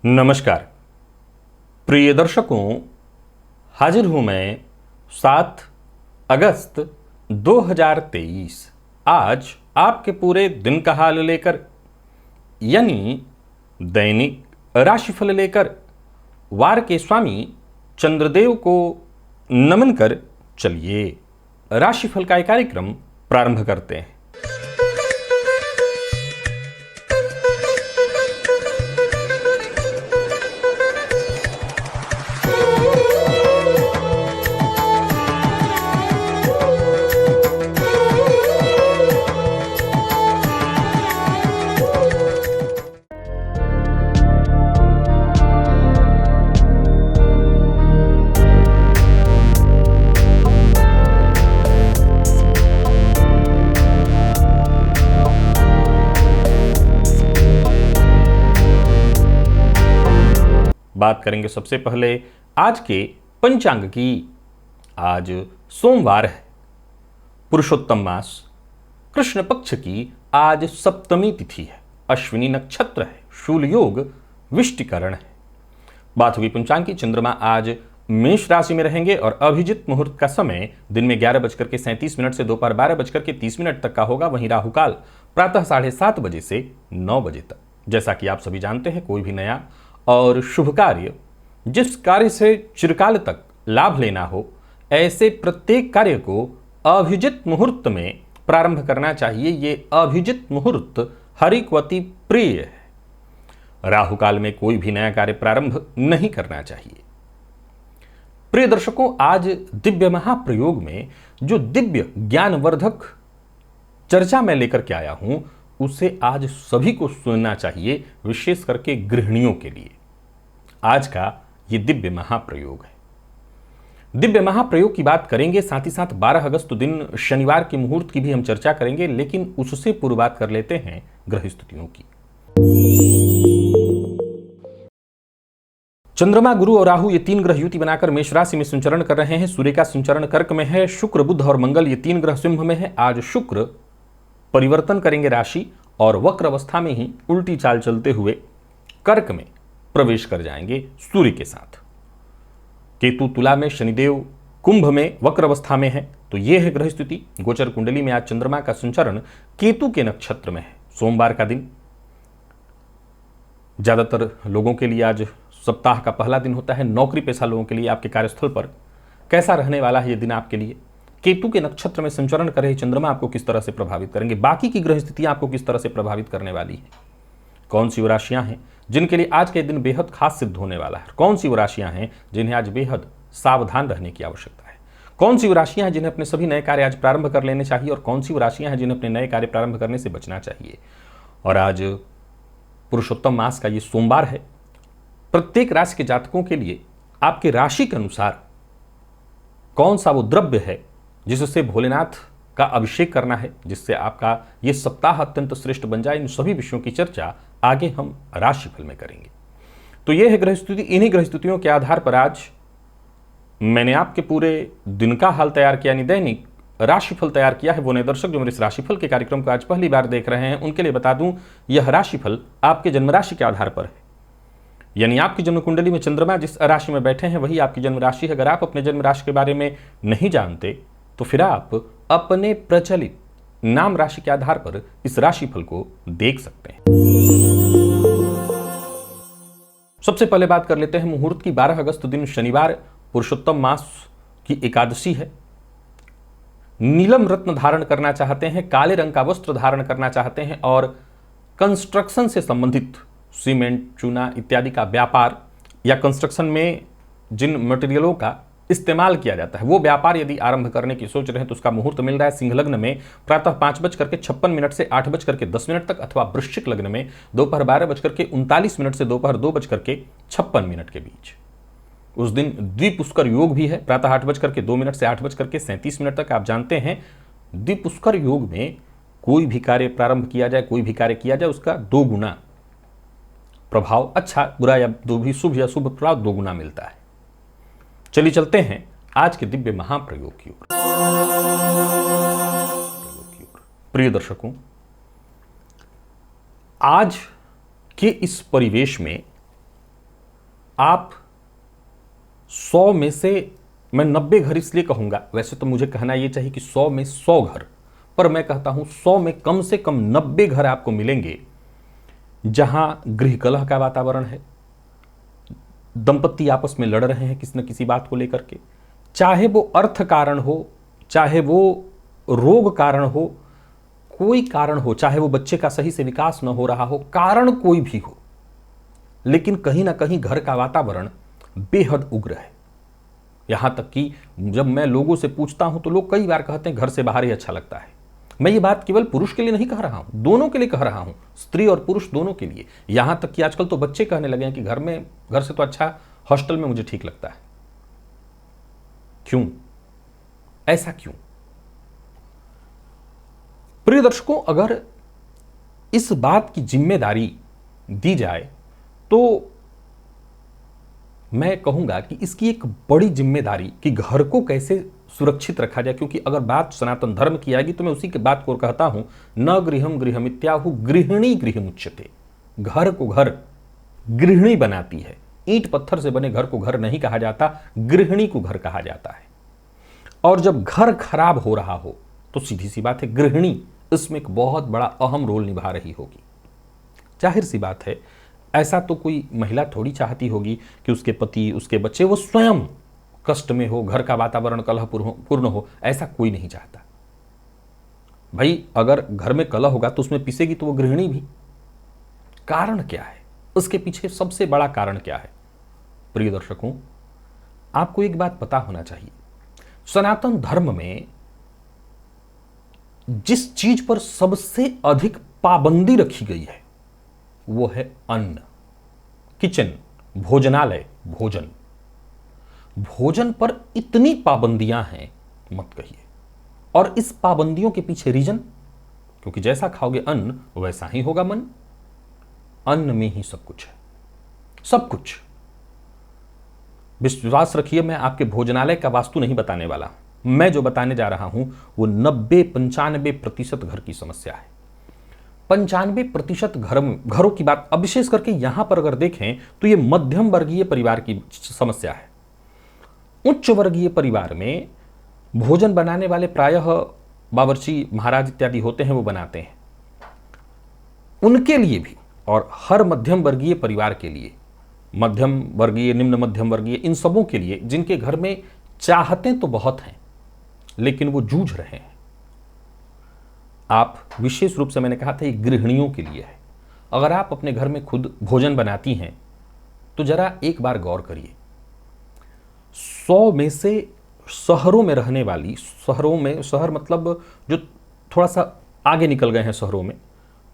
नमस्कार प्रिय दर्शकों, हाजिर हूं मैं 7 अगस्त 2023। आज आपके पूरे दिन का हाल लेकर, यानी दैनिक राशिफल लेकर वार के स्वामी चंद्रदेव को नमन कर चलिए राशिफल का एक कार्यक्रम प्रारंभ करते हैं। बात करेंगे सबसे पहले आज के पंचांग की। आज सोमवार है, पुरुषोत्तम मास, कृष्ण पक्ष की आज सप्तमी तिथि है, अश्विनी नक्षत्र है, शूल योग, विष्टिकरण है। बात होगी पंचांग की। चंद्रमा आज मेष राशि में रहेंगे और अभिजित मुहूर्त का समय दिन में 11:37 से दोपहर 12:30 तक का होगा। वहीं राहुकाल प्रातः 7:30 बजे से 9 बजे तक। जैसा कि आप सभी जानते हैं, कोई भी नया और शुभ कार्य, जिस कार्य से चिरकाल तक लाभ लेना हो, ऐसे प्रत्येक कार्य को अभिजित मुहूर्त में प्रारंभ करना चाहिए। ये अभिजित मुहूर्त हरिक्वती प्रिय है। राहुकाल में कोई भी नया कार्य प्रारंभ नहीं करना चाहिए। प्रिय दर्शकों, आज दिव्य महाप्रयोग में जो दिव्य ज्ञानवर्धक चर्चा मैं लेकर के आया हूं, उसे आज सभी को सुनना चाहिए, विशेष करके गृहिणियों के लिए। आज का ये दिव्य महाप्रयोग है। दिव्य महाप्रयोग की बात करेंगे, साथ ही साथ 12 अगस्त दिन शनिवार के मुहूर्त की भी हम चर्चा करेंगे, लेकिन उससे पूर्व बात कर लेते हैं ग्रह स्थितियों की। चंद्रमा, गुरु और राहु ये 3 ग्रह युति बनाकर मेष राशि में संचरण कर रहे हैं। सूर्य का संचरण कर्क में है। शुक्र, बुध और मंगल ये 3 ग्रह सिंह में है। आज शुक्र परिवर्तन करेंगे राशि और वक्र अवस्था में ही उल्टी चाल चलते हुए कर्क में प्रवेश कर जाएंगे सूर्य के साथ। केतु तुला में, शनिदेव कुंभ में वक्र अवस्था में है। तो यह है ग्रह स्थिति। गोचर कुंडली में आज चंद्रमा का संचरण केतु के नक्षत्र में है। सोमवार का दिन ज्यादातर लोगों के लिए आज सप्ताह का पहला दिन होता है। नौकरी पेशा लोगों के लिए आपके कार्यस्थल पर कैसा रहने वाला है ये दिन आपके लिए? केतु के नक्षत्र में संचरण कर रहे चंद्रमा आपको किस तरह से प्रभावित करेंगे? बाकी की ग्रह स्थितियां आपको किस तरह से प्रभावित करने वाली है? कौन सी वो राशियां हैं जिनके लिए आज के दिन बेहद खास सिद्ध होने वाला है? कौन सी वो राशियां हैं जिन्हें आज बेहद सावधान रहने की आवश्यकता है? कौन सी वो राशियां हैं जिन्हें अपने सभी नए कार्य आज प्रारंभ कर लेने चाहिए और कौन सी वो राशियां हैं जिन्हें अपने नए कार्य प्रारंभ करने से बचना चाहिए? और आज पुरुषोत्तम मास का ये सोमवार है। प्रत्येक राशि के जातकों के लिए आपके राशि के अनुसार कौन सा वो द्रव्य है जिससे भोलेनाथ का अभिषेक करना है, जिससे आपका ये सप्ताह अत्यंत श्रेष्ठ बन जाए। इन सभी विषयों की चर्चा आगे हम राशिफल में करेंगे। तो यह है ग्रह स्थिति। इन्हीं ग्रह स्थितियों के आधार पर आज मैंने आपके पूरे दिन का हाल तैयार किया, यानी दैनिक राशिफल तैयार किया है। वो नए दर्शक जो मेरे इस राशिफल के कार्यक्रम को आज पहली बार देख रहे हैं, उनके लिए बता दूं, यह राशिफल आपके जन्म राशि के आधार पर है। यानी आपकी जन्म कुंडली में चंद्रमा जिस राशि में बैठे हैं वही आपकी जन्म राशि है। अगर आप अपने जन्म राशि के बारे में नहीं जानते तो फिर आप अपने प्रचलित नाम राशि के आधार पर इस राशिफल को देख सकते हैं। सबसे पहले बात कर लेते हैं मुहूर्त की। 12 अगस्त दिन शनिवार, पुरुषोत्तम मास की एकादशी है। नीलम रत्न धारण करना चाहते हैं, काले रंग का वस्त्र धारण करना चाहते हैं और कंस्ट्रक्शन से संबंधित सीमेंट, चूना इत्यादि का व्यापार या कंस्ट्रक्शन में जिन मटेरियलों का इस्तेमाल किया जाता है वो व्यापार यदि आरंभ करने की सोच रहे हैं तो उसका मुहूर्त मिल रहा है सिंह लग्न में प्रातः 5:56 से 8:10 तक, अथवा वृश्चिक लग्न में दोपहर 12:39 से दोपहर 2:56 के बीच। उस दिन द्विपुष्कर योग भी है, प्रातः 8:02 से 8:37 तक। आप जानते हैं द्विपुष्कर योग में कोई भी कार्य प्रारंभ किया जाए, कोई भी कार्य किया जाए, उसका 2 गुना प्रभाव, अच्छा बुरा या दो भी शुभ या शुभ प्रभाव 2 गुना मिलता है। चलिए चलते हैं आज के दिव्य महाप्रयोग की ओर। प्रिय दर्शकों, आज के इस परिवेश में आप 100 में से, मैं 90 घर इसलिए कहूंगा, वैसे तो मुझे कहना यह चाहिए कि 100 में 100 घर, पर मैं कहता हूं 100 में कम से कम 90 घर आपको मिलेंगे जहां गृह कलह का वातावरण है, दंपति आपस में लड़ रहे हैं किसी न किसी बात को लेकर के, चाहे वो अर्थ कारण हो, चाहे वो रोग कारण हो, कोई कारण हो, चाहे वो बच्चे का सही से विकास न हो रहा हो, कारण कोई भी हो, लेकिन कहीं ना कहीं घर का वातावरण बेहद उग्र है। यहां तक कि जब मैं लोगों से पूछता हूं तो लोग कई बार कहते हैं घर से बाहर ही अच्छा लगता है। मैं ये बात केवल पुरुष के लिए नहीं कह रहा हूं, दोनों के लिए कह रहा हूं, स्त्री और पुरुष दोनों के लिए। यहां तक कि आजकल तो बच्चे कहने लगे हैं कि घर से तो अच्छा हॉस्टल में मुझे ठीक लगता है। क्यों? ऐसा क्यों? प्रिय दर्शकों, अगर इस बात की जिम्मेदारी दी जाए तो मैं कहूंगा कि इसकी एक बड़ी जिम्मेदारी कि घर को कैसे सुरक्षित रखा जाए, क्योंकि अगर बात सनातन धर्म की आएगी तो मैं उसी के बात को कहता हूं, न गृहम गृहमित्याहु गृहिणी गृहमुच्यते। घर को घर गृहिणी बनाती है। ईंट पत्थर से बने घर को घर नहीं कहा जाता, गृहिणी को घर कहा जाता है। और जब घर खराब हो रहा हो तो सीधी सी बात है, गृहिणी इसमें एक बहुत बड़ा अहम रोल निभा रही होगी। जाहिर सी बात है, ऐसा तो कोई महिला थोड़ी चाहती होगी कि उसके पति, उसके बच्चे, वो स्वयं कष्ट में हो, घर का वातावरण कलहपूर्ण हो। ऐसा कोई नहीं चाहता। भाई अगर घर में कलह होगा तो उसमें पिसेगी तो वो गृहिणी भी। कारण क्या है? उसके पीछे सबसे बड़ा कारण क्या है? प्रिय दर्शकों, आपको एक बात पता होना चाहिए, सनातन धर्म में जिस चीज पर सबसे अधिक पाबंदी रखी गई है वो है अन्न, किचन, भोजनालय, भोजन। भोजन पर इतनी पाबंदियां हैं मत कहिए। और इस पाबंदियों के पीछे रीजन, क्योंकि जैसा खाओगे अन्न वैसा ही होगा मन। अन्न में ही सब कुछ है, सब कुछ। विश्वास रखिए, मैं आपके भोजनालय का वास्तु नहीं बताने वाला। मैं जो बताने जा रहा हूं वो 90-95% घर की समस्या है। 95% घरों की बात, अब विशेष करके यहां पर अगर देखें तो ये मध्यम वर्गीय परिवार की समस्या है। उच्च वर्गीय परिवार में भोजन बनाने वाले प्रायः बावर्ची महाराज इत्यादि होते हैं, वो बनाते हैं। उनके लिए भी और हर मध्यम वर्गीय परिवार के लिए, मध्यम वर्गीय, निम्न मध्यम वर्गीय, इन सबों के लिए जिनके घर में चाहते तो बहुत हैं लेकिन वो जूझ रहे हैं। आप विशेष रूप से, मैंने कहा था ये गृहिणियों के लिए है। अगर आप अपने घर में खुद भोजन बनाती हैं तो जरा एक बार गौर करिए, 100 में से शहरों में रहने वाली, शहर मतलब जो थोड़ा सा आगे निकल गए हैं शहरों में,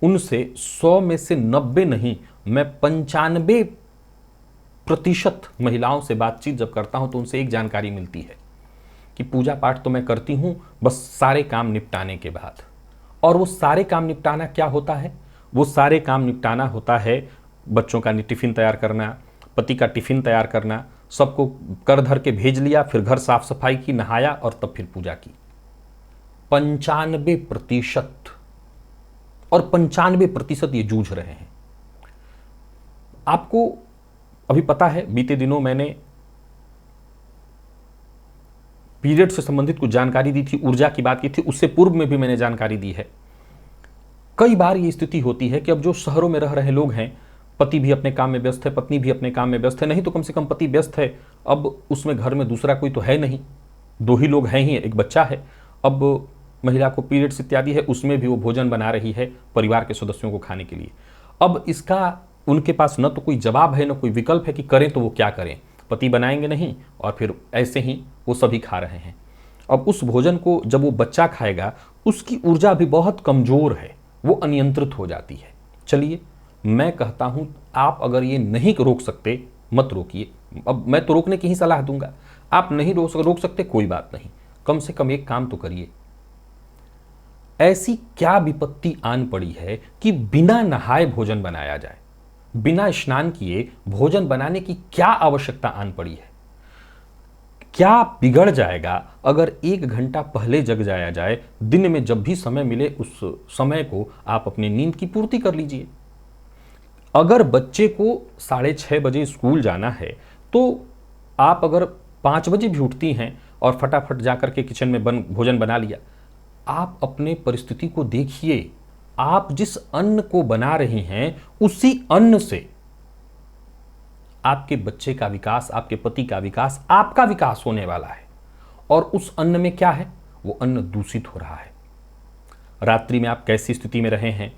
उनसे 100 में से 90 नहीं, मैं 95% महिलाओं से बातचीत जब करता हूं तो उनसे एक जानकारी मिलती है कि पूजा पाठ तो मैं करती हूं बस सारे काम निपटाने के बाद। और वो सारे काम निपटाना क्या होता है? वो सारे काम निपटाना होता है बच्चों का टिफिन तैयार करना, पति का टिफिन तैयार करना, सबको कर धर के भेज लिया, फिर घर साफ सफाई की, नहाया और तब फिर पूजा की। 95%, और 95% ये जूझ रहे हैं। आपको अभी पता है, बीते दिनों मैंने पीरियड से संबंधित कुछ जानकारी दी थी, ऊर्जा की बात की थी, उससे पूर्व में भी मैंने जानकारी दी है। कई बार ये स्थिति होती है कि अब जो शहरों में रह रहे लोग हैं, पति भी अपने काम में व्यस्त है, पत्नी भी अपने काम में व्यस्त है, नहीं तो कम से कम पति व्यस्त है, अब उसमें घर में दूसरा कोई तो है नहीं, 2 ही लोग हैं ही, एक बच्चा है। अब महिला को पीरियड्स इत्यादि है, उसमें भी वो भोजन बना रही है परिवार के सदस्यों को खाने के लिए। अब इसका उनके पास न तो कोई जवाब है, न कोई विकल्प है कि करें तो वो क्या करें। पति बनाएंगे नहीं और फिर ऐसे ही वो सभी खा रहे हैं। अब उस भोजन को जब वो बच्चा खाएगा, उसकी ऊर्जा भी बहुत कमजोर है, वो अनियंत्रित हो जाती है। चलिए, मैं कहता हूं आप अगर ये नहीं रोक सकते मत रोकिए। अब मैं तो रोकने की ही सलाह दूंगा। आप नहीं रोक सकते, कोई बात नहीं, कम से कम एक काम तो करिए। ऐसी क्या विपत्ति आन पड़ी है कि बिना नहाए भोजन बनाया जाए? बिना स्नान किए भोजन बनाने की क्या आवश्यकता आन पड़ी है? क्या बिगड़ जाएगा अगर 1 घंटा पहले जग जाया जाए? दिन में जब भी समय मिले उस समय को आप अपनी नींद की पूर्ति कर लीजिए। अगर बच्चे को 6:30 स्कूल जाना है तो आप अगर 5 बजे भी उठती हैं और फटाफट जाकर के किचन में भोजन बना लिया, आप अपने परिस्थिति को देखिए। आप जिस अन्न को बना रही हैं उसी अन्न से आपके बच्चे का विकास, आपके पति का विकास, आपका विकास होने वाला है। और उस अन्न में क्या है? वो अन्न दूषित हो रहा है। रात्रि में आप कैसी स्थिति में रहे हैं,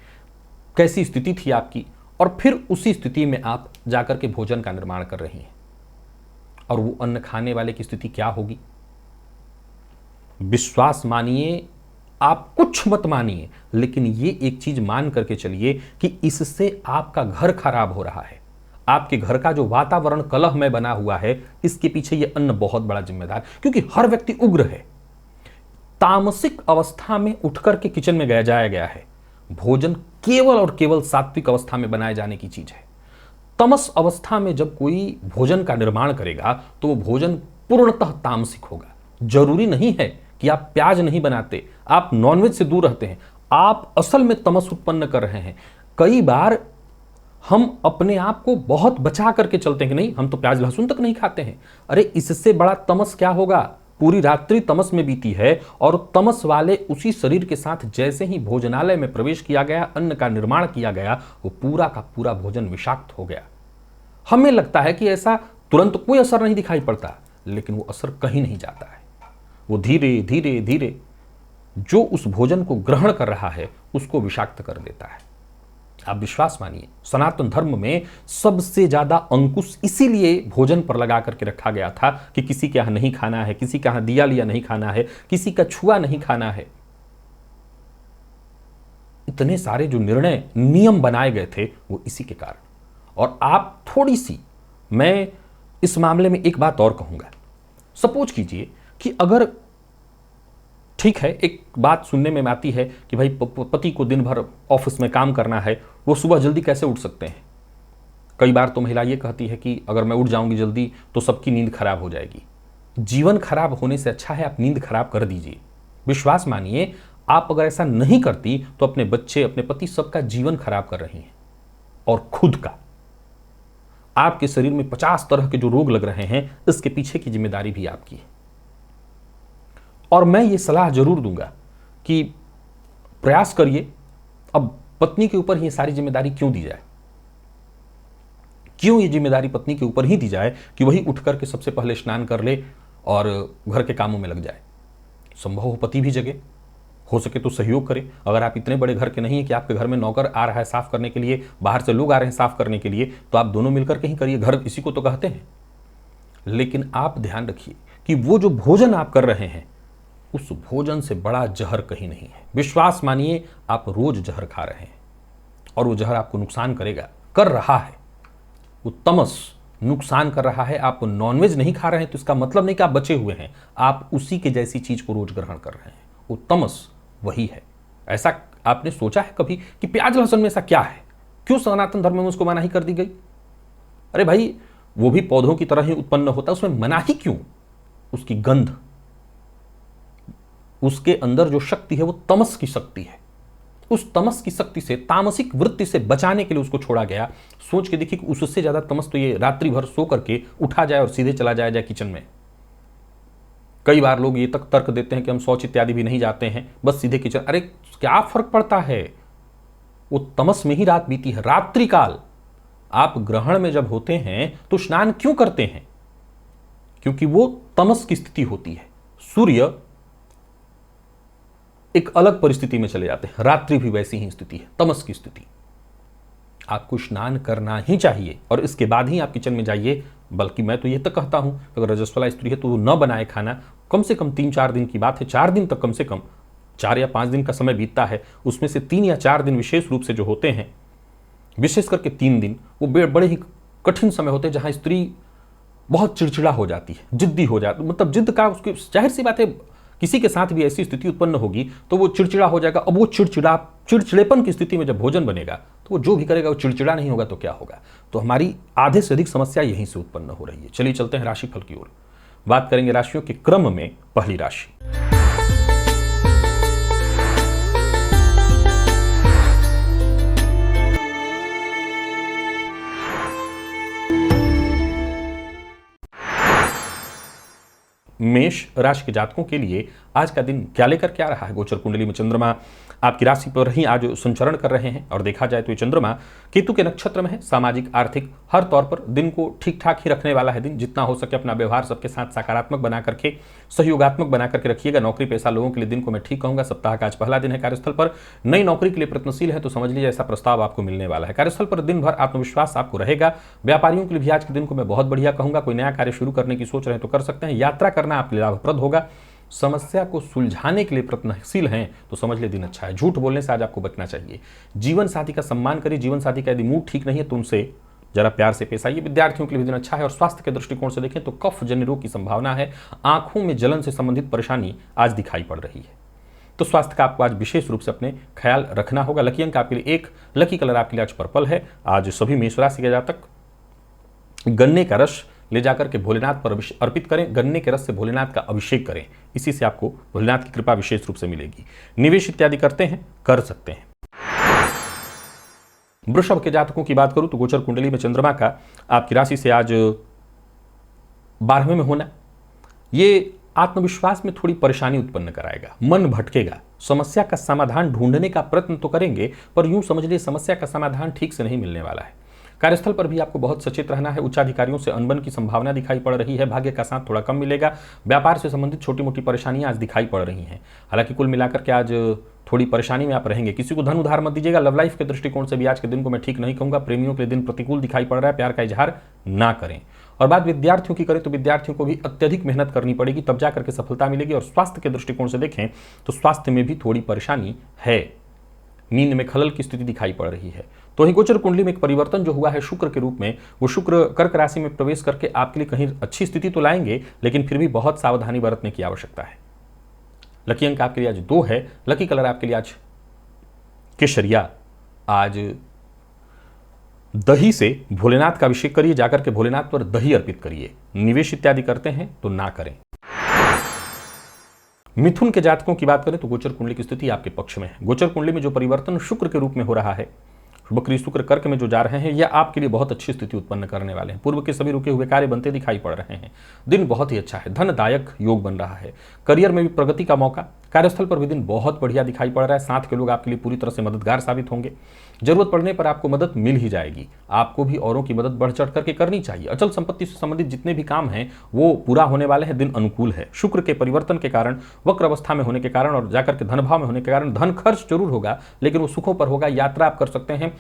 कैसी स्थिति थी आपकी, और फिर उसी स्थिति में आप जाकर के भोजन का निर्माण कर रही हैं, और वो अन्न खाने वाले की स्थिति क्या होगी? विश्वास मानिए, आप कुछ मत मानिए, लेकिन ये एक चीज मान करके चलिए कि इससे आपका घर खराब हो रहा है। आपके घर का जो वातावरण कलह में बना हुआ है, इसके पीछे ये अन्न बहुत बड़ा जिम्मेदार, क्योंकि हर व्यक्ति उग्र है। तामसिक अवस्था में उठकर के किचन में जाया गया है। भोजन केवल और केवल सात्विक अवस्था में बनाए जाने की चीज है। तमस अवस्था में जब कोई भोजन का निर्माण करेगा तो वो भोजन पूर्णतः तामसिक होगा। जरूरी नहीं है कि आप प्याज नहीं बनाते, आप नॉनवेज से दूर रहते हैं, आप असल में तमस उत्पन्न कर रहे हैं। कई बार हम अपने आप को बहुत बचा करके चलते हैं कि नहीं, हम तो प्याज लहसुन तक नहीं खाते हैं। अरे इससे बड़ा तमस क्या होगा? पूरी रात्रि तमस में बीती है, और तमस वाले उसी शरीर के साथ जैसे ही भोजनालय में प्रवेश किया गया, अन्न का निर्माण किया गया, वो पूरा का पूरा भोजन विषाक्त हो गया। हमें लगता है कि ऐसा तुरंत कोई असर नहीं दिखाई पड़ता, लेकिन वो असर कहीं नहीं जाता है। वो धीरे धीरे धीरे जो उस भोजन को ग्रहण कर रहा है उसको विषाक्त कर देता है। आप विश्वास मानिए, सनातन धर्म में सबसे ज्यादा अंकुश इसीलिए भोजन पर लगा करके रखा गया था कि किसी के यहां नहीं खाना है, किसी के यहां दिया लिया नहीं खाना है, किसी का छुआ नहीं खाना है। इतने सारे जो निर्णय नियम बनाए गए थे वो इसी के कारण। और आप थोड़ी सी, मैं इस मामले में एक बात और कहूंगा। सपोज कीजिए कि अगर, ठीक है, एक बात सुनने में आती है कि भाई पति को दिन भर ऑफिस में काम करना है, वो सुबह जल्दी कैसे उठ सकते हैं? कई बार तो महिला ये कहती है कि अगर मैं उठ जाऊंगी जल्दी तो सबकी नींद खराब हो जाएगी। जीवन खराब होने से अच्छा है आप नींद खराब कर दीजिए। विश्वास मानिए, आप अगर ऐसा नहीं करती तो अपने बच्चे, अपने पति, सबका जीवन खराब कर रही हैं, और खुद का। आपके शरीर में 50 तरह के जो रोग लग रहे हैं, इसके पीछे की जिम्मेदारी भी आपकी है। और मैं ये सलाह जरूर दूंगा कि प्रयास करिए। अब पत्नी के ऊपर ही सारी जिम्मेदारी क्यों दी जाए? क्यों ये जिम्मेदारी पत्नी के ऊपर ही दी जाए कि वही उठ करके सबसे पहले स्नान कर ले और घर के कामों में लग जाए? संभव हो पति भी जगे, हो सके तो सहयोग करे। अगर आप इतने बड़े घर के नहीं है कि आपके घर में नौकर आ रहा है साफ करने के लिए, बाहर से लोग आ रहे हैं साफ करने के लिए, तो आप दोनों मिलकर के ही करिए। घर इसी को तो कहते हैं। लेकिन आप ध्यान रखिए कि वो जो भोजन आप कर रहे हैं, उस भोजन से बड़ा जहर कहीं नहीं है। विश्वास मानिए, आप रोज जहर खा रहे हैं, और वो जहर आपको नुकसान करेगा, कर रहा है। वो तमस नुकसान कर रहा है। आप नॉनवेज नहीं खा रहे हैं तो इसका मतलब नहीं कि आप बचे हुए हैं, आप उसी के जैसी चीज को रोज ग्रहण कर रहे हैं। वो तमस वही है। ऐसा आपने सोचा है कभी कि प्याज लहसुन में ऐसा क्या है? क्यों सनातन धर्म में उसको मनाही कर दी गई? अरे भाई, वो भी पौधों की तरह ही उत्पन्न होता है, उसमें मनाही क्यों? उसकी गंध, उसके अंदर जो शक्ति है वो तमस की शक्ति है। उस तमस की शक्ति से, तामसिक वृत्ति से बचाने के लिए उसको छोड़ा गया। सोच के देखिए कि उससे ज्यादा तमस तो ये रात्रि भर सो करके उठा जाए और सीधे चला जाए किचन में। कई बार लोग ये तक तर्क देते हैं कि हम शौच इत्यादि भी नहीं जाते हैं, बस सीधे किचन। अरे क्या फर्क पड़ता है? वो तमस में ही रात बीती है। रात्रि काल आप ग्रहण में जब होते हैं तो स्नान क्यों करते हैं? क्योंकि वो तमस की स्थिति होती है। सूर्य एक अलग परिस्थिति में चले जाते हैं, रात्रि भी वैसी ही स्थिति है, तमस की स्थिति। आपको स्नान करना ही चाहिए और इसके बाद ही आप किचन में जाइए। बल्कि मैं तो ये तक कहता हूं, अगर रजस्वला स्त्री है तो वो न बनाए खाना। कम से कम 3-4 दिन की बात है, 4 दिन तक, कम से कम 4 या 5 दिन का समय बीतता है, उसमें से 3 या 4 दिन विशेष रूप से जो होते हैं, विशेष करके 3 दिन, वो बड़े ही कठिन समय होते हैं, जहां स्त्री बहुत चिड़चिड़ा हो जाती है, जिद्दी हो जाती, मतलब जिद्द का उसकी जाहिर सी बात है, किसी के साथ भी ऐसी स्थिति उत्पन्न होगी तो वो चिड़चिड़ा हो जाएगा। अब वो चिड़चिड़ेपन की स्थिति में जब भोजन बनेगा तो वो जो भी करेगा वो चिड़चिड़ा नहीं होगा तो क्या होगा? तो हमारी आधे से अधिक समस्या यहीं से उत्पन्न हो रही है। चलिए चलते हैं राशिफल की ओर। बात करेंगे राशियों के क्रम में। पहली राशि, मेष राशि के जातकों के लिए आज का दिन क्या लेकर क्या रहा है। गोचर कुंडली में चंद्रमा आपकी राशि पर ही आज संचरण कर रहे हैं और देखा जाए तो ये चंद्रमा केतु के नक्षत्र में है। सामाजिक आर्थिक हर तौर पर दिन को ठीक ठाक ही रखने वाला है दिन। जितना हो सके अपना व्यवहार सबके साथ सकारात्मक बना करके, सहयोगात्मक बना करके रखिएगा। नौकरी पेशा लोगों के लिए दिन को मैं ठीक कहूंगा। सप्ताह का आज पहला दिन है। कार्यस्थल पर नई नौकरी के लिए प्रयत्नशील है तो समझ लीजिए ऐसा प्रस्ताव आपको मिलने वाला है। कार्यस्थल पर दिन भर आत्मविश्वास आपको रहेगा। व्यापारियों के लिए भी आज के दिन को मैं बहुत बढ़िया कहूंगा। कोई नया कार्य शुरू करने की सोच रहे हैं तो कर सकते हैं। यात्रा करना आपके लिए लाभप्रद होगा। समस्या को सुलझाने के लिए प्रयत्नशील हैं तो समझ ले दिन अच्छा है। झूठ बोलने से आज आपको बचना चाहिए। जीवन साथी का सम्मान करिए। जीवन साथी का यदि मूड ठीक नहीं है तो उनसे जरा प्यार से पेश आइए। विद्यार्थियों के लिए भी दिन अच्छा है। और स्वास्थ्य के दृष्टिकोण से देखें तो कफ जन्य रोग की संभावना है। आंखों में जलन से संबंधित परेशानी आज दिखाई पड़ रही है तो स्वास्थ्य का आपको आज विशेष रूप से अपने ख्याल रखना होगा। लकी अंक आपके लिए 1, लकी कलर आपके लिए आज पर्पल है। आज सभी मेष राशि के जातक गन्ने का रस ले जाकर के भोलेनाथ पर अर्पित करें। गन्ने के रस से भोलेनाथ का अभिषेक करें। इसी से आपको भोलेनाथ की कृपा विशेष रूप से मिलेगी। निवेश इत्यादि करते हैं, कर सकते हैं। वृषभ के जातकों की बात करूं तो गोचर कुंडली में चंद्रमा का आपकी राशि से आज 12वें में होना ये आत्मविश्वास में थोड़ी परेशानी उत्पन्न कराएगा। मन भटकेगा। समस्या का समाधान ढूंढने का प्रयत्न तो करेंगे पर यूं समझ लीजिए समस्या का समाधान ठीक से नहीं मिलने वाला है। कार्यस्थल पर भी आपको बहुत सचेत रहना है। उच्चाधिकारियों से अनबन की संभावना दिखाई पड़ रही है। भाग्य का साथ थोड़ा कम मिलेगा। व्यापार से संबंधित छोटी मोटी परेशानियां आज दिखाई पड़ रही हैं। हालांकि कुल मिलाकर के आज थोड़ी परेशानी में आप रहेंगे। किसी को धन उधार मत दीजिएगा। लव लाइफ के दृष्टिकोण से भी आज के दिन को मैं ठीक नहीं कहूंगा। प्रेमियों के लिए दिन प्रतिकूल दिखाई पड़ रहा है। प्यार का इजहार ना करें। और बात विद्यार्थियों की करें तो विद्यार्थियों को भी अत्यधिक मेहनत करनी पड़ेगी तब जाकर के सफलता मिलेगी। और स्वास्थ्य के दृष्टिकोण से देखें तो स्वास्थ्य में भी थोड़ी परेशानी है। नींद में खलल की स्थिति दिखाई पड़ रही है। तो ही गोचर कुंडली में एक परिवर्तन जो हुआ है शुक्र के रूप में, वो शुक्र कर्क राशि में प्रवेश करके आपके लिए कहीं अच्छी स्थिति तो लाएंगे लेकिन फिर भी बहुत सावधानी बरतने की आवश्यकता है। लकी अंक आपके लिए आज 2 है। लकी कलर आपके लिए आज केसरिया। आज दही से भोलेनाथ का अभिषेक करिए। जाकर के भोलेनाथ पर दही अर्पित करिए। निवेश इत्यादि करते हैं तो ना करें। मिथुन के जातकों की बात करें तो गोचर कुंडली की स्थिति आपके पक्ष में है। गोचर कुंडली में जो परिवर्तन शुक्र के रूप में हो रहा है, वक्री शुक्र कर्क में जो जा रहे हैं, यह आपके लिए बहुत अच्छी स्थिति उत्पन्न करने वाले हैं। पूर्व के सभी रुके हुए कार्य बनते दिखाई पड़ रहे हैं। दिन बहुत ही अच्छा है। धनदायक योग बन रहा है। करियर में भी प्रगति का मौका। कार्यस्थल पर भी दिन बहुत बढ़िया दिखाई पड़ रहा है। साथ के लोग आपके लिए पूरी तरह से मददगार साबित होंगे। जरूरत पड़ने पर आपको मदद मिल ही जाएगी। आपको भी औरों की मदद बढ़ चढ़ करके करनी चाहिए। अचल संपत्ति से संबंधित जितने भी काम हैं वो पूरा होने वाले हैं। दिन अनुकूल है। शुक्र के परिवर्तन के कारण, वक्र अवस्था में होने के कारण और जाकर के धन भाव में होने के कारण धन खर्च जरूर होगा लेकिन वो सुखों पर होगा। यात्रा आप कर सकते हैं।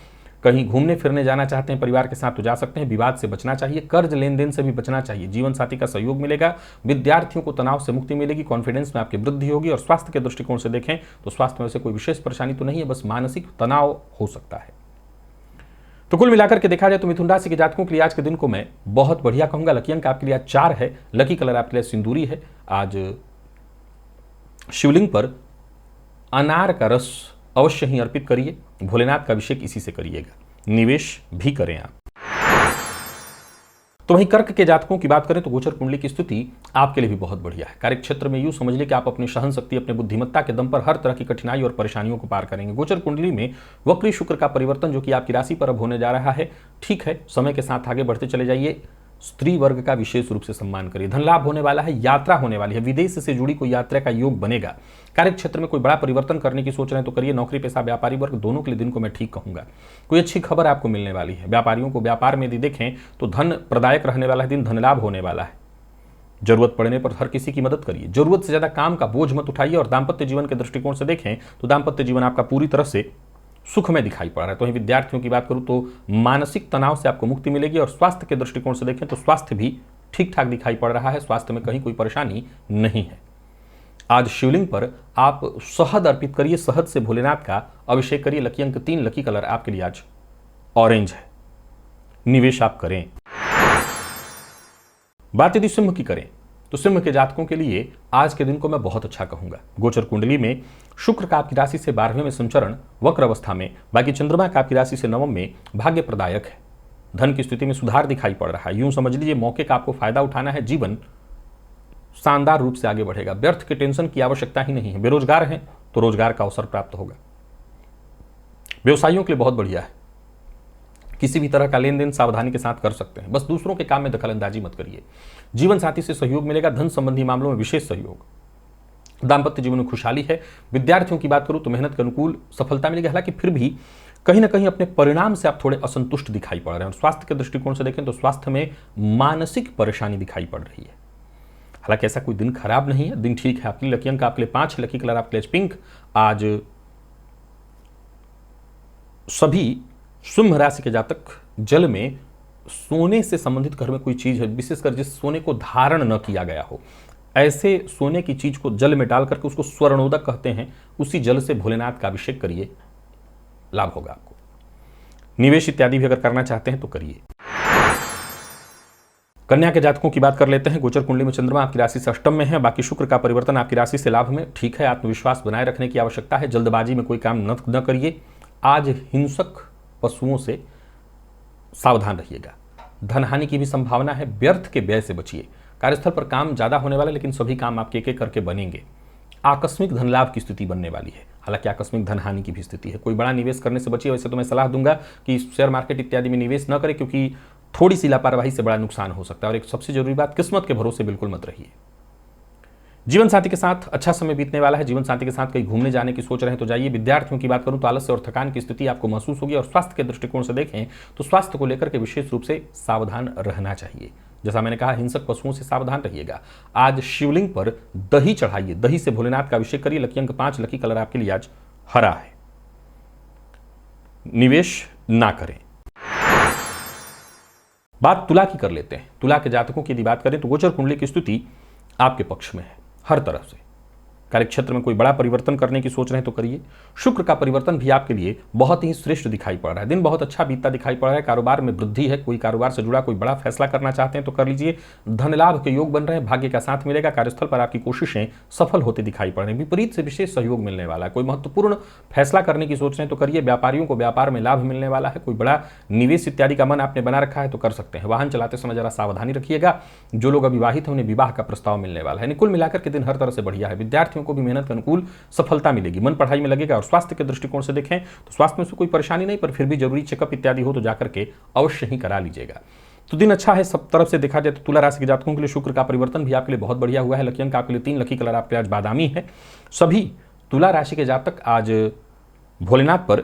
कहीं घूमने फिरने जाना चाहते हैं परिवार के साथ तो जा सकते हैं। विवाद से बचना चाहिए। कर्ज लेन देन से भी बचना चाहिए। जीवन साथी का सहयोग मिलेगा। विद्यार्थियों को तनाव से मुक्ति मिलेगी। कॉन्फिडेंस में आपकी वृद्धि होगी। और स्वास्थ्य के दृष्टिकोण से देखें तो स्वास्थ्य में से कोई विशेष परेशानी तो नहीं है, बस मानसिक तनाव हो सकता है। तो कुल मिलाकर के देखा जाए तो मिथुन राशि के जातकों के लिए आज के दिन को मैं बहुत बढ़िया कहूंगा। लकी अंक आपके लिए आज 4 है। लकी कलर आपके लिए सिंदूरी है। आज शिवलिंग पर अनार का रस अवश्य ही अर्पित करिए। भोलेनाथ का अभिषेक इसी से करिएगा। निवेश भी करें आप। तो वहीं कर्क के जातकों की बात करें तो गोचर कुंडली की स्थिति आपके लिए भी बहुत बढ़िया है। कार्य क्षेत्र में यूं समझ लें कि आप अपनी सहन शक्ति, अपने बुद्धिमत्ता के दम पर हर तरह की कठिनाई और परेशानियों को पार करेंगे। गोचर कुंडली में वक्री शुक्र का परिवर्तन जो कि आपकी राशि पर अब होने जा रहा है, ठीक है, समय के साथ आगे बढ़ते चले जाइए। स्त्री वर्ग का विशेष रूप से सम्मान करिए। धन लाभ होने वाला है। यात्रा होने वाली है। विदेश से जुड़ी कोई यात्रा का योग बनेगा। कार्य क्षेत्र में कोई बड़ा परिवर्तन करने की सोच रहे हैं तो करिए। नौकरी पेशा व्यापारी वर्ग दोनों के लिए दिन को मैं ठीक कहूंगा। कोई अच्छी खबर आपको मिलने वाली है। व्यापारियों को व्यापार में यदि देखें तो धन प्रदायक रहने वाला है दिन। धन लाभ होने वाला है। जरूरत पड़ने पर हर किसी की मदद करिए। जरूरत से ज्यादा काम का बोझ मत उठाइए। और दाम्पत्य जीवन के दृष्टिकोण से देखें तो दाम्पत्य जीवन आपका पूरी तरह से सुख में दिखाई पड़ रहा है। तो वहीं विद्यार्थियों की बात करूं तो मानसिक तनाव से आपको मुक्ति मिलेगी। और स्वास्थ्य के दृष्टिकोण से देखें तो स्वास्थ्य भी ठीक ठाक दिखाई पड़ रहा है। स्वास्थ्य में कहीं कोई परेशानी नहीं है। आज शिवलिंग पर आप शहद अर्पित करिए। शहद से भोलेनाथ का अभिषेक करिए। लकी अंक 3, लकी कलर आपके लिए आज ऑरेंज है। निवेश आप करें। बात यदि सिंह की करें तो सिंह के जातकों के लिए आज के दिन को मैं बहुत अच्छा कहूंगा। गोचर कुंडली में शुक्र का आपकी राशि से 12वें में संचरण वक्र अवस्था में, बाकी चंद्रमा का आपकी राशि से 9वें में भाग्य प्रदायक है। धन की स्थिति में सुधार दिखाई पड़ रहा है। यूं समझ लीजिए मौके का आपको फायदा उठाना है। जीवन शानदार रूप से आगे बढ़ेगा। व्यर्थ के टेंशन की आवश्यकता ही नहीं है। बेरोजगार हैं तो रोजगार का अवसर प्राप्त होगा। व्यवसायियों के लिए बहुत बढ़िया है। किसी भी तरह का लेन देन सावधानी के साथ कर सकते हैं, बस दूसरों के काम में दखलंदाजी मत करिए। जीवन साथी से सहयोग मिलेगा, धन संबंधी मामलों में विशेष सहयोग। दाम्पत्य जीवन में खुशहाली है। विद्यार्थियों की बात करूं तो मेहनत के अनुकूल सफलता मिलेगी, हालांकि फिर भी कहीं ना कहीं अपने परिणाम से आप थोड़े असंतुष्ट दिखाई पड़ रहे हैं। और स्वास्थ्य के दृष्टिकोण से देखें तो स्वास्थ्य में मानसिक परेशानी दिखाई पड़ रही है। हालांकि ऐसा कोई दिन खराब नहीं है, दिन ठीक है। आपके लिए लकी अंक आपके लिए 5, लकी कलर आपके लिए पिंक। आज सभी सिंह राशि के जातक जल में सोने से संबंधित घर में कोई चीज है, विशेषकर जिस सोने को धारण न किया गया हो, ऐसे सोने की चीज को जल में डाल करके, उसको स्वर्णोदक कहते हैं, उसी जल से भोलेनाथ का अभिषेक करिए, लाभ होगा आपको। निवेश इत्यादि भी अगर करना चाहते हैं तो करिए। कन्या के जातकों की बात कर लेते हैं। गोचर कुंडली में चंद्रमा आपकी राशि से अष्टम में है, बाकी शुक्र का परिवर्तन आपकी राशि से लाभ में। ठीक है, आत्मविश्वास बनाए रखने की आवश्यकता है, जल्दबाजी में कोई काम न करिए। आज हिंसक पशुओं से सावधान रहिएगा। धन हानि की भी संभावना है, व्यर्थ के व्यय से बचिए। कार्यस्थल पर काम ज्यादा होने वाला है, लेकिन सभी काम आपके एक एक करके बनेंगे। आकस्मिक धन लाभ की स्थिति बनने वाली है, हालांकि आकस्मिक धन हानि की भी स्थिति है। कोई बड़ा निवेश करने से बचिए। वैसे तो मैं सलाह दूंगा कि शेयर मार्केट इत्यादि में निवेश न करें, क्योंकि थोड़ी सी लापरवाही से बड़ा नुकसान हो सकता है। और एक सबसे जरूरी बात, किस्मत के भरोसे बिल्कुल मत रहिए। जीवन साथी के साथ अच्छा समय बीतने वाला है। जीवन साथी के साथ कहीं घूमने जाने की सोच रहे हैं तो जाइए। विद्यार्थियों की बात करूं तो आलस्य और थकान की स्थिति आपको महसूस होगी। और स्वास्थ्य के दृष्टिकोण से देखें तो स्वास्थ्य को लेकर के विशेष रूप से सावधान रहना चाहिए। जैसा मैंने कहा, हिंसक पशुओं से सावधान रहिएगा। आज शिवलिंग पर दही चढ़ाइए, दही से भोलेनाथ का अभिषेक करिए। लकी अंक 5, लकी कलर आपके लिए आज हरा है। निवेश ना करें। बात तुला की कर लेते हैं। तुला के जातकों की यदि बात करें तो गोचर कुंडली की स्थिति आपके पक्ष में है हर तरफ से। कार्यक्षेत्र में कोई बड़ा परिवर्तन करने की सोच रहे हैं तो करिए। शुक्र का परिवर्तन भी आपके लिए बहुत ही श्रेष्ठ दिखाई पड़ रहा है। दिन बहुत अच्छा बीतता दिखाई पड़ रहा है। कारोबार में वृद्धि है। कोई कारोबार से जुड़ा कोई बड़ा फैसला करना चाहते हैं तो कर लीजिए। धन लाभ के योग बन रहे हैं, भाग्य का साथ मिलेगा। कार्यस्थल पर आपकी कोशिशें सफल होते दिखाई पड़ रही हैं। विपरीत से विशेष सहयोग मिलने वाला है। कोई महत्वपूर्ण फैसला करने की सोच रहे हैं तो करिए। व्यापारियों को व्यापार में लाभ मिलने वाला है। कोई बड़ा निवेश इत्यादि का मन आपने बना रखा है तो कर सकते हैं। वाहन चलाते समय जरा सावधानी रखिएगा। जो लोग अविवाहित हैं उन्हें विवाह का प्रस्ताव मिलने वाला है। कुल मिलाकर के दिन हर तरह से बढ़िया है। विद्यार्थियों को भी मेहनत के अनुकूल सफलता मिलेगी, मन पढ़ाई में लगेगा। और स्वास्थ्य के दृष्टिकोण से देखें तो स्वास्थ्य में से कोई परेशानी नहीं, पर फिर भी जरूरी चेकअप इत्यादि हो तो जाकर के अवश्य ही करा लीजिएगा। तो दिन अच्छा है सब तरफ से देखा जाए तो। तुला राशि के जातकों के लिए शुक्र का परिवर्तन भी आपके लिए बहुत बढ़िया हुआ है। लकी अंक आपके लिए 3, लकी कलर आपके आज बादामी है। सभी तुला राशि के जातक आज भोलेनाथ पर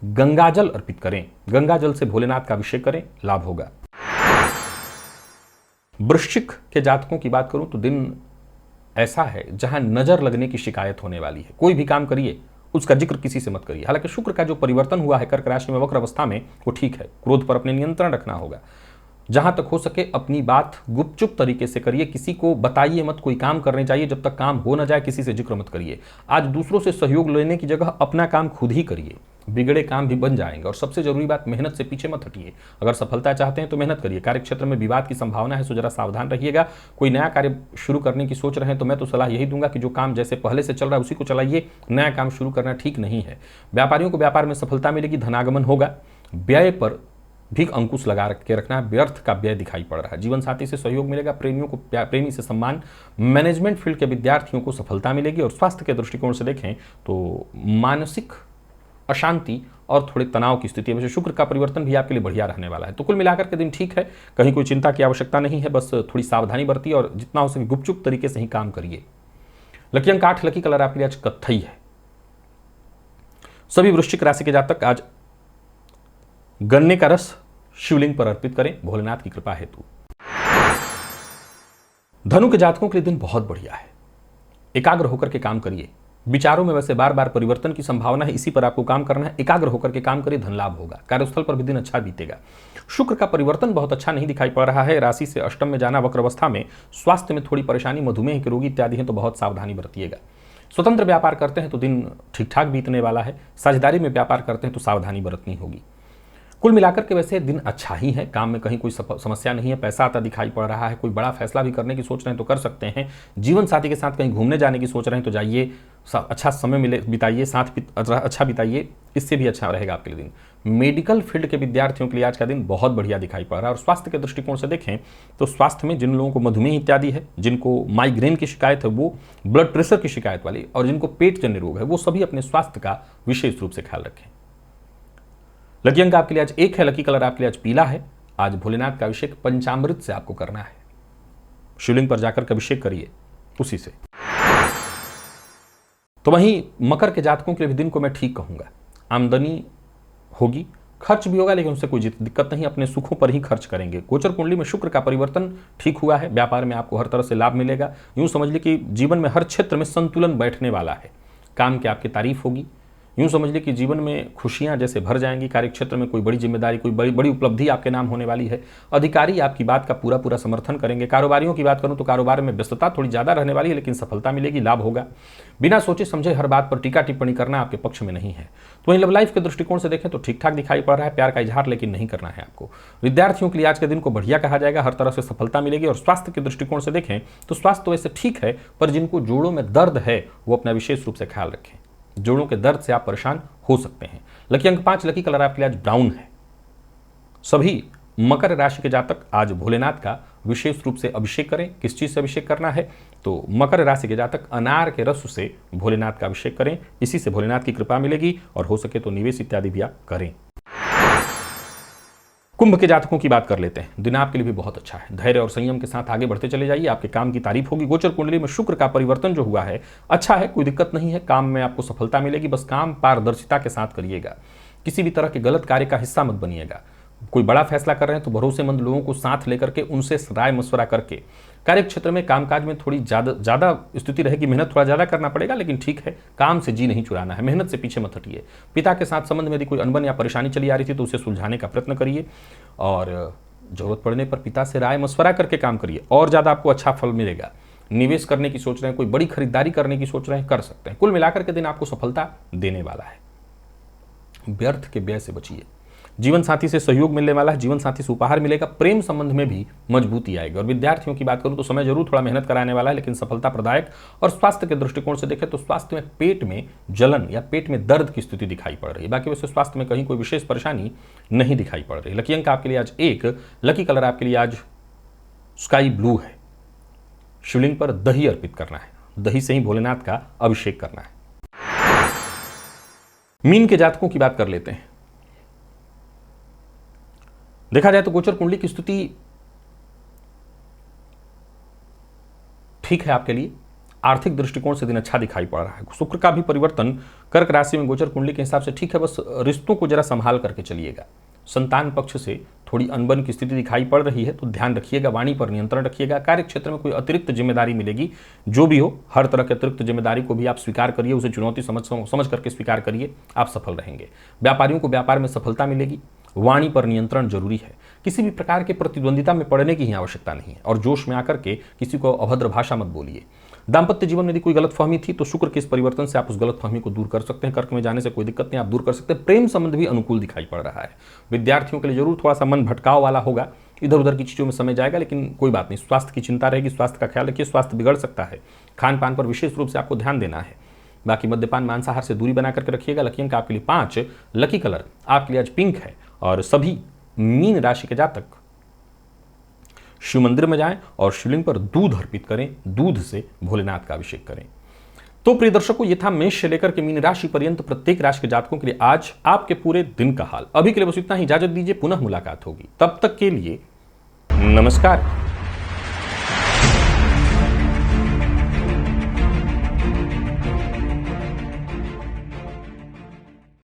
गंगाजल अर्पित करें। गंगाजल से भोलेनाथ का अभिषेक करें, लाभ होगा। वृश्चिक के जातकों की बात करूं तो दिन ऐसा है जहां नजर लगने की शिकायत होने वाली है। कोई भी काम करिए उसका जिक्र किसी से मत करिए। हालांकि शुक्र का जो परिवर्तन हुआ है कर्क राशि में वक्र अवस्था में, वो ठीक है। क्रोध पर अपने नियंत्रण रखना होगा। जहां तक हो सके अपनी बात गुपचुप तरीके से करिए। किसी को बताइए मत। कोई काम करने चाहिए, जब तक काम हो ना जाए किसी से जिक्र मत करिए। आज दूसरों से सहयोग लेने की जगह अपना काम खुद ही करिए। बिगड़े काम भी बन जाएंगे। और सबसे जरूरी बात, मेहनत से पीछे मत हटिए। अगर सफलता चाहते हैं तो मेहनत करिए। कार्यक्षेत्र में विवाद की संभावना है, सो जरा सावधान रहिएगा। कोई नया कार्य शुरू करने की सोच रहे हैं तो मैं तो सलाह यही दूंगा कि जो काम जैसे पहले से चल रहा है उसी को चलाइए। नया काम शुरू करना ठीक नहीं है। व्यापारियों को व्यापार में सफलता मिलेगी, धनागमन होगा। व्यय पर भी अंकुश लगा के रखना है। व्यर्थ का व्यय दिखाई पड़ रहा है। जीवन साथी से सहयोग मिलेगा। प्रेमियों को प्रेमी से सम्मान। मैनेजमेंट फील्ड के विद्यार्थियों को सफलता मिलेगी। और स्वास्थ्य के दृष्टिकोण से देखें तो मानसिक अशांति और थोड़े तनाव की स्थिति है। वैसे शुक्र का परिवर्तन भी आपके लिए बढ़िया रहने वाला है। तो कुल मिलाकर के दिन ठीक है। कहीं कोई चिंता की आवश्यकता नहीं है। बस थोड़ी सावधानी बरतिए और जितना हो सके गुपचुप तरीके से ही काम करिए। लकी अंक 8, लकी कलर आपके लिए आज कत्थई है। सभी वृश्चिक राशि के जातक आज गन्ने का रस शिवलिंग पर अर्पित करें, भोलेनाथ की कृपा हेतु। धनु के जातकों के लिए दिन बहुत बढ़िया है। एकाग्र होकर के काम करिए। विचारों में वैसे बार बार परिवर्तन की संभावना है, इसी पर आपको काम करना है। एकाग्र होकर के काम करिए, धन लाभ होगा। कार्यस्थल पर भी दिन अच्छा बीतेगा। शुक्र का परिवर्तन बहुत अच्छा नहीं दिखाई पड़ रहा है। राशि से अष्टम में जाना वक्र अवस्था में। स्वास्थ्य में थोड़ी परेशानी, मधुमेह के रोगी इत्यादि हैं तो बहुत सावधानी बरतिएगा। स्वतंत्र व्यापार करते हैं तो दिन ठीक ठाक बीतने वाला है। साझेदारी में व्यापार करते हैं तो सावधानी बरतनी होगी। कुल मिलाकर के वैसे दिन अच्छा ही है। काम में कहीं कोई समस्या नहीं है। पैसा आता दिखाई पड़ रहा है। कोई बड़ा फैसला भी करने की सोच रहे हैं तो कर सकते हैं। जीवन साथी के साथ कहीं घूमने जाने की सोच रहे हैं तो जाइए। अच्छा समय मिले बिताइए, साथ अच्छा बिताइए, इससे भी अच्छा रहेगा आपके लिए दिन। मेडिकल फील्ड के विद्यार्थियों के लिए आज का दिन बहुत बढ़िया दिखाई पड़ रहा है। और स्वास्थ्य के दृष्टिकोण से देखें तो स्वास्थ्य में जिन लोगों को मधुमेह इत्यादि है, जिनको माइग्रेन की शिकायत है, वो ब्लड प्रेशर की शिकायत वाली, और जिनको पेट जन्य रोग है, वो सभी अपने स्वास्थ्य का विशेष रूप से ख्याल रखें। लकी अंक आपके लिए आज 1 है, लकी कलर आपके लिए आज पीला है। आज भोलेनाथ का अभिषेक पंचामृत से आपको करना है। शिवलिंग पर जाकर के अभिषेक करिए उसी से। तो वहीं मकर के जातकों के लिए भी दिन को मैं ठीक कहूंगा। आमदनी होगी, खर्च भी होगा, लेकिन उससे कोई दिक्कत नहीं, अपने सुखों पर ही खर्च करेंगे। गोचर कुंडली में शुक्र का परिवर्तन ठीक हुआ है। व्यापार में आपको हर तरह से लाभ मिलेगा। यूं समझ लीजिए कि जीवन में हर क्षेत्र में संतुलन बैठने वाला है। काम की आपकी तारीफ होगी। यूं समझ लीजिए कि जीवन में खुशियां जैसे भर जाएंगी। कार्यक्षेत्र में कोई बड़ी जिम्मेदारी, कोई बड़ी बड़ी उपलब्धि आपके नाम होने वाली है। अधिकारी आपकी बात का पूरा पूरा समर्थन करेंगे। कारोबारियों की बात करूं तो कारोबार में व्यस्तता थोड़ी ज़्यादा रहने वाली है, लेकिन सफलता मिलेगी, लाभ होगा। बिना सोचे समझे हर बात पर टीका टिप्पणी करना आपके पक्ष में नहीं है। तो वहीं लव लाइफ के दृष्टिकोण से देखें तो ठीक ठाक दिखाई पड़ रहा है। प्यार का इजहार लेकिन नहीं करना है आपको। विद्यार्थियों के लिए आज के दिन को बढ़िया कहा जाएगा, हर तरह से सफलता मिलेगी। और स्वास्थ्य के दृष्टिकोण से देखें तो स्वास्थ्य तो वैसे ठीक है, पर जिनको जोड़ों में दर्द है वो अपना विशेष रूप से ख्याल रखें। जोड़ों के दर्द से आप परेशान हो सकते हैं। लकी अंक 5, लकी कलर आपके लिए आज ब्राउन है। सभी मकर राशि के जातक आज भोलेनाथ का विशेष रूप से अभिषेक करें। किस चीज से अभिषेक करना है? तो मकर राशि के जातक अनार के रस से भोलेनाथ का अभिषेक करें। इसी से भोलेनाथ की कृपा मिलेगी और हो सके तो निवेश इत्यादि भी आप करें। कुंभ के जातकों की बात कर लेते हैं। दिन आपके लिए भी बहुत अच्छा है। धैर्य और संयम के साथ आगे बढ़ते चले जाइए। आपके काम की तारीफ होगी। गोचर कुंडली में शुक्र का परिवर्तन जो हुआ है अच्छा है, कोई दिक्कत नहीं है। काम में आपको सफलता मिलेगी। बस काम पारदर्शिता के साथ करिएगा। किसी भी तरह के गलत कार्य का हिस्सा मत बनिएगा। कोई बड़ा फैसला कर रहे हैं तो भरोसेमंद लोगों को साथ लेकर के उनसे राय मशवरा करके कार्य क्षेत्र में कामकाज में थोड़ी ज़्यादा स्थिति रहेगी। मेहनत थोड़ा ज़्यादा करना पड़ेगा, लेकिन ठीक है, काम से जी नहीं चुराना है। मेहनत से पीछे मत हटिए। पिता के साथ संबंध में यदि कोई अनबन या परेशानी चली आ रही थी तो उसे सुलझाने का प्रयत्न करिए और जरूरत पड़ने पर पिता से राय मशवरा करके काम करिए और ज़्यादा आपको अच्छा फल मिलेगा। निवेश करने की सोच रहे हैं, कोई बड़ी खरीदारी करने की सोच रहे हैं, कर सकते हैं। कुल मिलाकर के दिन आपको सफलता देने वाला है। व्यर्थ के व्यय से बचिए। जीवन साथी से सहयोग मिलने वाला है। जीवन साथी से उपहार मिलेगा। प्रेम संबंध में भी मजबूती आएगी। और विद्यार्थियों की बात करूं तो समय जरूर थोड़ा मेहनत कराने वाला है, लेकिन सफलता प्रदायक। और स्वास्थ्य के दृष्टिकोण से देखें तो स्वास्थ्य में पेट में जलन या पेट में दर्द की स्थिति दिखाई पड़ रही है। बाकी वैसे स्वास्थ्य में कहीं कोई विशेष परेशानी नहीं दिखाई पड़ रही। लकी अंक आपके लिए आज 1, लकी कलर आपके लिए आज स्काई ब्लू है। शिवलिंग पर दही अर्पित करना है। दही से ही भोलेनाथ का अभिषेक करना है। मीन के जातकों की बात कर लेते हैं। देखा जाए तो गोचर कुंडली की स्थिति ठीक है आपके लिए। आर्थिक दृष्टिकोण से दिन अच्छा दिखाई पड़ रहा है। शुक्र का भी परिवर्तन कर्क राशि में गोचर कुंडली के हिसाब से ठीक है। बस रिश्तों को जरा संभाल करके चलिएगा। संतान पक्ष से थोड़ी अनबन की स्थिति दिखाई पड़ रही है, तो ध्यान रखिएगा। वाणी पर नियंत्रण रखिएगा। कार्य क्षेत्र में कोई अतिरिक्त जिम्मेदारी मिलेगी। जो भी हो, हर तरह के अतिरिक्त जिम्मेदारी को भी आप स्वीकार करिए। उसे चुनौती समझ करके स्वीकार करिए। आप सफल रहेंगे। व्यापारियों को व्यापार में सफलता मिलेगी। वाणी पर नियंत्रण जरूरी है। किसी भी प्रकार के प्रतिद्वंदिता में पड़ने की ही आवश्यकता नहीं है और जोश में आकर के किसी को अभद्र भाषा मत बोलिए। दाम्पत्य जीवन में यदि कोई गलतफहमी थी तो शुक्र के इस परिवर्तन से आप उस गलतफहमी को दूर कर सकते हैं। कर्क में जाने से कोई दिक्कत नहीं, आप दूर कर सकते हैं। प्रेम संबंध भी अनुकूल दिखाई पड़ रहा है। विद्यार्थियों के लिए जरूर थोड़ा सा मन भटकाव वाला होगा। इधर उधर की चीज़ों में समय जाएगा, लेकिन कोई बात नहीं। स्वास्थ्य की चिंता रहेगी। स्वास्थ्य का ख्याल रखिए। स्वास्थ्य बिगड़ सकता है। खान पान पर विशेष रूप से आपको ध्यान देना है। बाकी मद्यपान मांसाहार से दूरी बना करके रखिएगा। लकी अंक आपके लिए 5, लकी कलर आपके लिए आज पिंक है। और सभी मीन राशि के जातक शिव मंदिर में जाएं और शिवलिंग पर दूध अर्पित करें। दूध से भोलेनाथ का अभिषेक करें। तो प्रिय दर्शकों, ये था मेष से लेकर के मीन राशि पर्यंत प्रत्येक राशि के जातकों के लिए आज आपके पूरे दिन का हाल। अभी के लिए बस इतना ही। इजाजत दीजिए, पुनः मुलाकात होगी। तब तक के लिए नमस्कार।